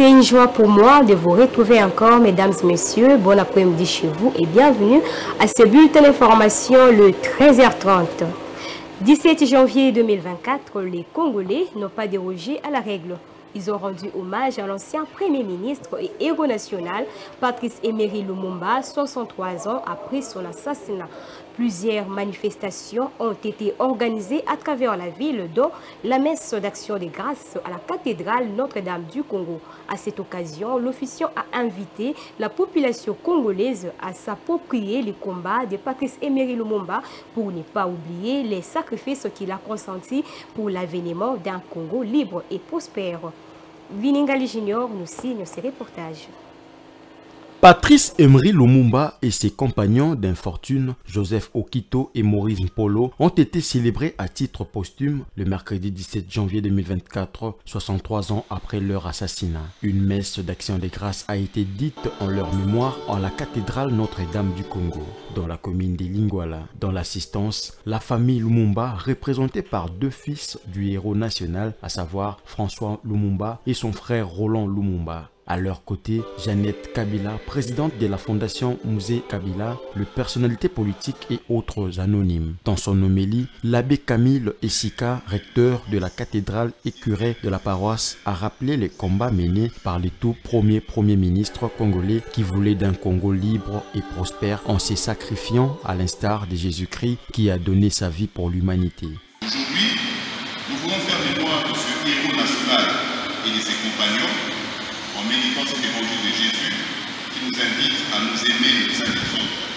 C'est une joie pour moi de vous retrouver encore, mesdames et messieurs. Bon après-midi chez vous et bienvenue à ce bulletin d'information le 13h30. 17 janvier 2024, les Congolais n'ont pas dérogé à la règle. Ils ont rendu hommage à l'ancien Premier ministre et héros national, Patrice Emery Lumumba, 63 ans après son assassinat. Plusieurs manifestations ont été organisées à travers la ville, dont la messe d'action de grâce à la cathédrale Notre-Dame du Congo. À cette occasion, l'officiant a invité la population congolaise à s'approprier les combats de Patrice Emery Lumumba pour ne pas oublier les sacrifices qu'il a consentis pour l'avènement d'un Congo libre et prospère. Viningali Junior nous signe ces reportages. Patrice Emery Lumumba et ses compagnons d'infortune, Joseph Okito et Maurice Mpolo, ont été célébrés à titre posthume le mercredi 17 janvier 2024, 63 ans après leur assassinat. Une messe d'action de grâce a été dite en leur mémoire en la cathédrale Notre-Dame du Congo, dans la commune de Lingwala. Dans l'assistance, la famille Lumumba, représentée par deux fils du héros national, à savoir François Lumumba et son frère Roland Lumumba. À leur côté, Jeannette Kabila, présidente de la fondation Musée Kabila, les personnalités politiques et autres anonymes. Dans son homélie, l'abbé Camille Essika, recteur de la cathédrale et curé de la paroisse, a rappelé les combats menés par les tout premiers premiers ministres congolais qui voulaient d'un Congo libre et prospère en se sacrifiant à l'instar de Jésus-Christ qui a donné sa vie pour l'humanité. Aujourd'hui, nous voulons faire mémoire de ce héros national et de ses compagnons en méditant cet évangile de Jésus qui nous invite à nous aimer les uns les autres.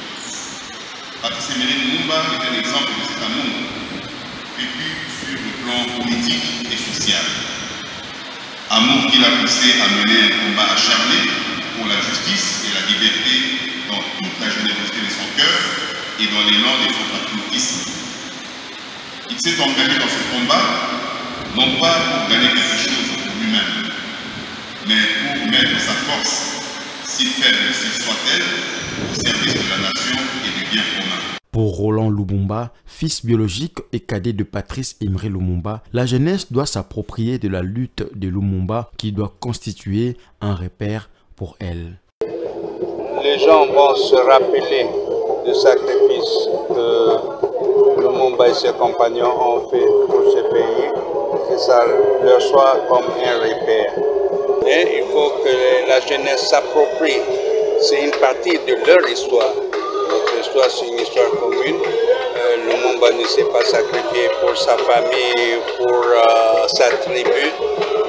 Patrice Emery Lumumba est un exemple de cet amour vécu sur le plan politique et social. Amour qui l'a poussé à mener un combat acharné pour la justice et la liberté dans toute la générosité de son cœur et dans l'élan de son patriotisme. Il s'est engagé dans ce combat non pas pour gagner quelque chose pour lui-même, mais pour mettre sa force, si faible soit-elle, au service de la nation et du bien commun. Pour Roland Lumumba, fils biologique et cadet de Patrice Emery Lumumba, la jeunesse doit s'approprier de la lutte de Lumumba qui doit constituer un repère pour elle. Les gens vont se rappeler du sacrifice que Lumumba et ses compagnons ont fait pour ce pays, que ça leur soit comme un repère. Et il faut que la jeunesse s'approprie. C'est une partie de leur histoire. Notre histoire, c'est une histoire commune. Lumumba ne s'est pas sacrifié pour sa famille, pour sa tribu.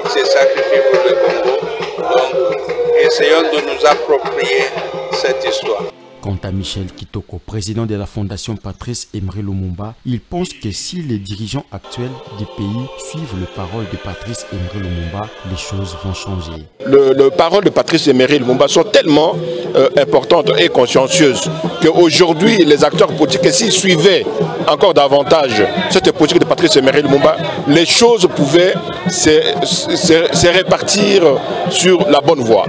Il s'est sacrifié pour le Congo. Donc, essayons de nous approprier cette histoire. Quant à Michel Kitoko, président de la fondation Patrice Emery Lumumba, il pense que si les dirigeants actuels du pays suivent les paroles de Patrice Emery Lumumba, les choses vont changer. Les paroles de Patrice Emery Lumumba sont tellement importantes et consciencieuses qu'aujourd'hui, les acteurs politiques, s'ils suivaient encore davantage cette politique de Patrice Emery Lumumba, les choses pouvaient se répartir sur la bonne voie.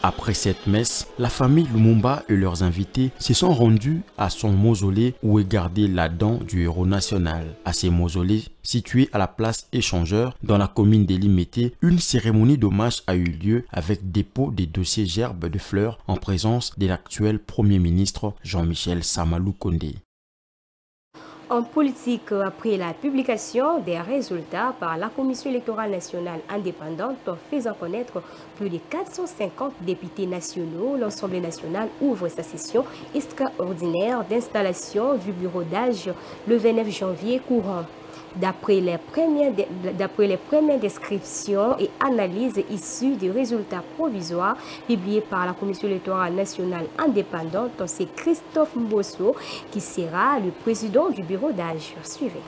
Après cette messe, la famille Lumumba et leurs invités se sont rendus à son mausolée où est gardée la dent du héros national. À ces mausolées, situés à la place Échangeur, dans la commune de Limete, une cérémonie d'hommage a eu lieu avec dépôt des dossiers gerbes de fleurs en présence de l'actuel Premier ministre Jean-Michel Samalou Kondé. En politique, après la publication des résultats par la Commission électorale nationale indépendante faisant connaître plus de 450 députés nationaux, l'Assemblée nationale ouvre sa session extraordinaire d'installation du bureau d'âge le 29 janvier courant. D'après les premières descriptions et analyses issues des résultats provisoires publiés par la Commission électorale nationale indépendante, c'est Christophe Mbosso qui sera le président du bureau d'âge. Suivez.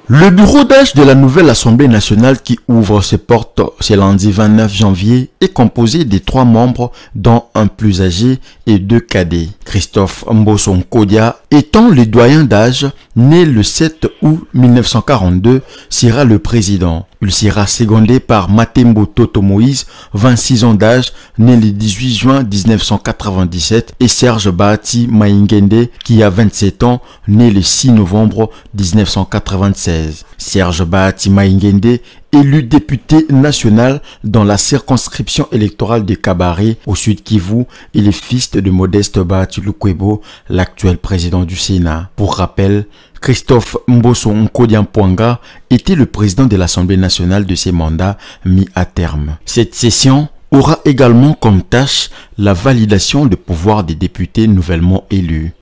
Le bureau d'âge de la nouvelle Assemblée nationale qui ouvre ses portes ce lundi 29 janvier est composé de 3 membres dont un plus âgé et 2 cadets. Christophe Mbosso Kodia, étant le doyen d'âge, né le 7 août 1942, sera le président. Il sera secondé par Matembo Toto Moïse, 26 ans d'âge, né le 18 juin 1997, et Serge Bahati Maïngende, qui a 27 ans, né le 6 novembre 1996. Serge Bahati Maïngende, élu député national dans la circonscription électorale de Kabaré au Sud Kivu, est le fils de Modeste Bahati Lukwebo, l'actuel président du Sénat. Pour rappel, Christophe Mbosso Nkodiampouanga était le président de l'Assemblée nationale de ces mandats mis à terme. Cette session aura également comme tâche la validation des pouvoirs des députés nouvellement élus.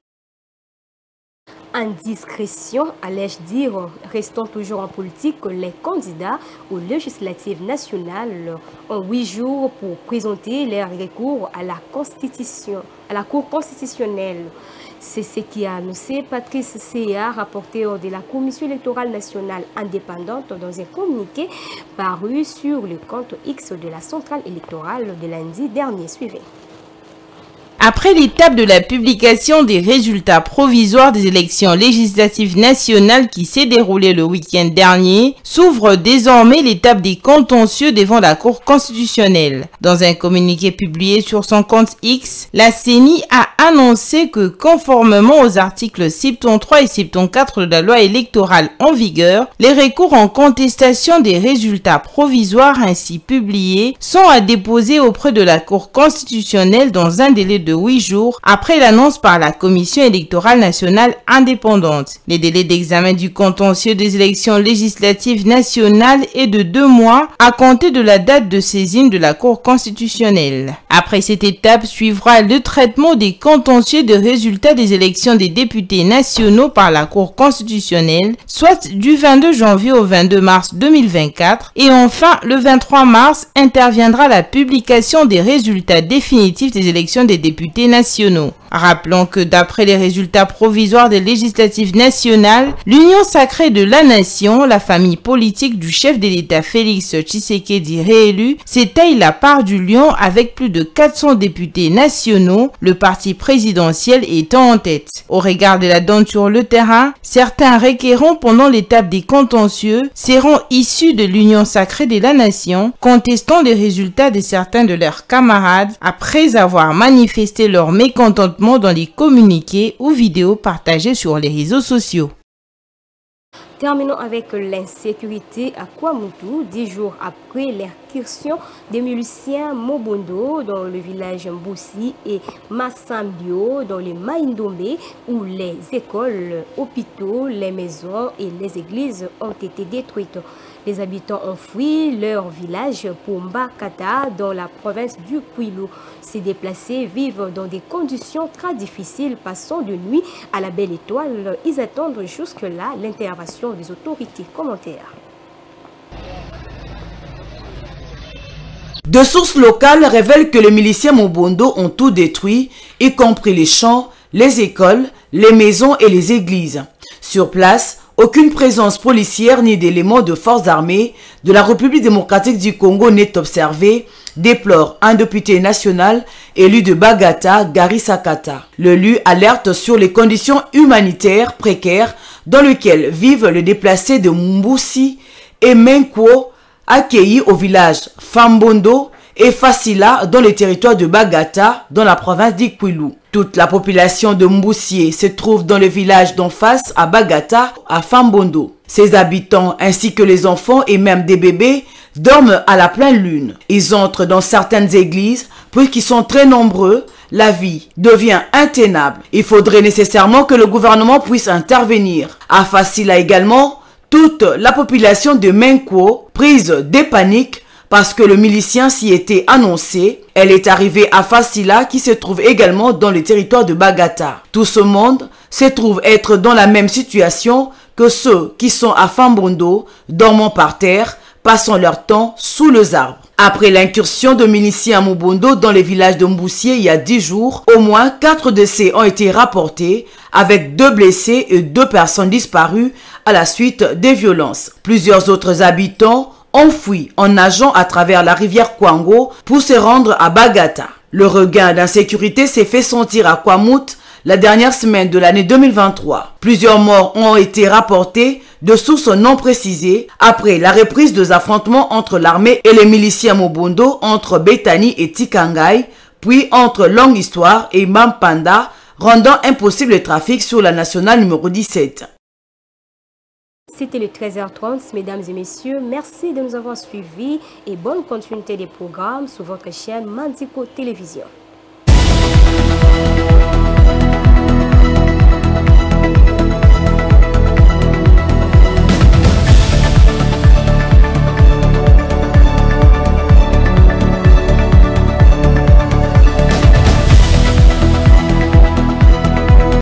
Indiscrétion, allais-je dire, restons toujours en politique, les candidats aux législatives nationales ont 8 jours pour présenter leurs recours à la Constitution, à la Cour constitutionnelle. C'est ce qui a annoncé Patrice C.A., rapporteur de la Commission électorale nationale indépendante, dans un communiqué paru sur le compte X de la centrale électorale de lundi dernier. Suivez. Après l'étape de la publication des résultats provisoires des élections législatives nationales qui s'est déroulée le week-end dernier, s'ouvre désormais l'étape des contentieux devant la Cour constitutionnelle. Dans un communiqué publié sur son compte X, la CENI a annoncé que, conformément aux articles 73 et 74 de la loi électorale en vigueur, les recours en contestation des résultats provisoires ainsi publiés sont à déposer auprès de la Cour constitutionnelle dans un délai de 8 jours après l'annonce par la Commission électorale nationale indépendante. Les délais d'examen du contentieux des élections législatives nationales est de 2 mois à compter de la date de saisine de la Cour constitutionnelle. Après cette étape suivra le traitement des contentieux de résultats des élections des députés nationaux par la Cour constitutionnelle, soit du 22 janvier au 22 mars 2024, et enfin le 23 mars interviendra la publication des résultats définitifs des élections des députés nationaux. Rappelons que d'après les résultats provisoires des législatives nationales, l'Union sacrée de la nation, la famille politique du chef de l'État Félix Tshisekedi réélu, s'étaye la part du lion avec plus de 400 députés nationaux, le parti présidentiel étant en tête. Au regard de la donne sur le terrain, certains requérants pendant l'étape des contentieux seront issus de l'Union sacrée de la nation, contestant les résultats de certains de leurs camarades après avoir manifesté leur mécontentement dans les communiqués ou vidéos partagés sur les réseaux sociaux. Terminons avec l'insécurité à Kwamutu, 10 jours après l'incursion des miliciens Mobondo dans le village Mboussi et Massambio dans le Maïndombe, où les écoles, hôpitaux, les maisons et les églises ont été détruites. Les habitants ont fui leur village pour Mbakata dans la province du Kwilu. Ces déplacés vivent dans des conditions très difficiles, passant de nuit à la Belle Étoile. Ils attendent jusque-là l'intervention des autorités. Commentaires. De sources locales révèlent que les miliciens Mobondo ont tout détruit, y compris les champs, les écoles, les maisons et les églises. Sur place, aucune présence policière ni d'éléments de forces armées de la République démocratique du Congo n'est observée, déplore un député national élu de Bagata, Gary Sakata. Le LU alerte sur les conditions humanitaires précaires dans lesquelles vivent les déplacés de Mboussi et Menkwo, accueillis au village Fambondo et Fasila dans le territoire de Bagata, dans la province d'Ikwilu. Toute la population de Mboussi se trouve dans le village d'en face à Bagata, à Fambondo. Ses habitants ainsi que les enfants et même des bébés dorment à la pleine lune. Ils entrent dans certaines églises, puisqu'ils sont très nombreux, la vie devient intenable. Il faudrait nécessairement que le gouvernement puisse intervenir. À Fasila également, toute la population de Menkwo, prise de panique, parce que le milicien s'y était annoncé, elle est arrivée à Fasila qui se trouve également dans le territoire de Bagata. Tout ce monde se trouve être dans la même situation que ceux qui sont à Fambondo, dormant par terre, passant leur temps sous les arbres. Après l'incursion de miliciens à Mobondo dans les villages de Mboussier il y a 10 jours, au moins 4 décès ont été rapportés, avec 2 blessés et 2 personnes disparues à la suite des violences. Plusieurs autres habitants ont fui en nageant à travers la rivière Kwango pour se rendre à Bagata. Le regain d'insécurité s'est fait sentir à Kwamut la dernière semaine de l'année 2023. Plusieurs morts ont été rapportés de sources non précisées après la reprise des affrontements entre l'armée et les miliciens Mobondo entre Betani et Tikangai, puis entre Longue Histoire et Mampanda, rendant impossible le trafic sur la nationale numéro 17. C'était le 13h30, mesdames et messieurs. Merci de nous avoir suivis et bonne continuité des programmes sur votre chaîne Mandiko Télévision.